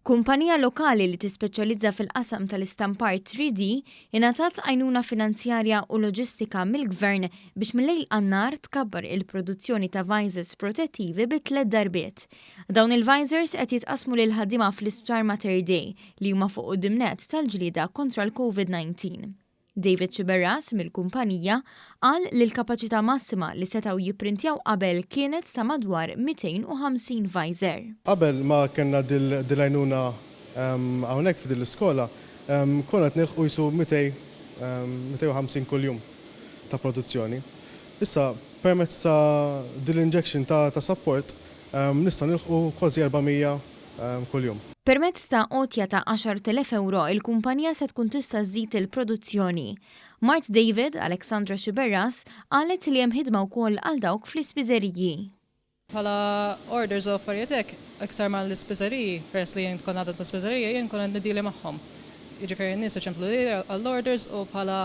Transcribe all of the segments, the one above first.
Kumpanija lokali li tispeċjalizza fil-qasam tal-istampar 3D ingħatat għajnuna finanzjarja u loġistika mill-gvern biex mill-lejl għannar tkabbar il-produzzjoni ta' visors protettivi bi 3 darbiet. Dawn il-visors qed jitqasmu lil ħaddiema fl-Isptar Mater Dei li huma fuq qudiemnet tal-ġlieda kontra l-COVID-19. David Xiberras mill-kumpanija qal li l-kapaċità massima li setgħu jipprintjaw qabel kienet ta' madwar 250 visor. Qabel ma kellna dil-għajnuna hawnhekk f'din l-iskola, konna qed nilħqu jsu 250 kuljum ta' produzzjoni. Issa permezz ta' dil-injection ta' support nista' nilħqu kważi 400 kuljum. Permezz ta' qotja ta' 10,000 euro il-kumpanija se tkun tista' żżid il-produzzjoni. Mart David, Alexandra Xiberras, qalet li hemm ħidma wkoll għal dawk fl-ispiżeriji. Bħala orders u affarijiet hekk iktar mal-ispiżeriji, peress li jien kon għadha l-ispiżeriji jien kon nidili magħhom. Jiġifieri n-nies iċemplu għall-orders u bħala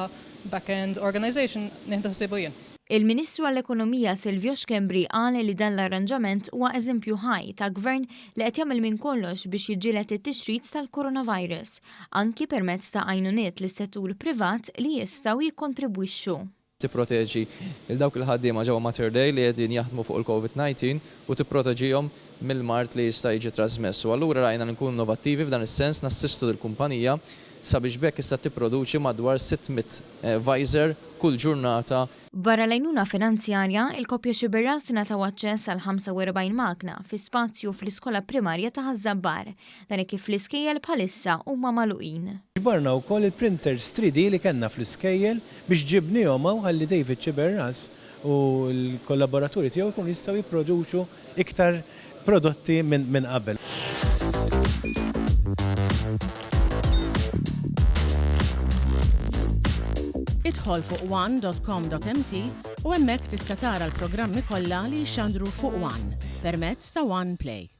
back-end organization nieħdu ħsibu jien. Il-Ministru għall-Ekonomija Silvio Xkembri qal li dan l-arranġament huwa eżempju ħaj ta' gvern li qed jagħmel minn kollox biex jiġġieled it-tixrid tal-coronavirus, anki permezz ta' għajnuniet lis-settur privat li jistgħu jikkontribwixxu. Tipproteġi il dawk il-ħaddiema ġewwa Mater Dei li qegħdin jaħdmu fuq il-COVID-19 u tipproteġihom mill-mart li jista' jiġi trasmess. U allura rajna nkunu innovattivi f'dan is-sens nassistu lill-kumpanija sabiex bekk issa tipproduċi madwar 600 visor kull ġurnata. Barra l-għajnuna finanzjarja, il-koppja Xiberras ingħataw aċċess għal 45 makna fi spazju fl-iskola primarja ta' Ħażabbar, dan kif fl-iskejjel bħalissa huma magħluqin. Ġbarna wkoll il-printers 3D li kellna fl-iskejjel biex ġibnihom ħalli David Xiberras u l-kollaboraturi tiegħu jkunu jistgħu jipproduċu iktar prodotti minn qabel. Idħol fuq one.com.mt u hemmhekk tista' tara l-programmi kollha li jxandru fuq One permezz ta' One Play.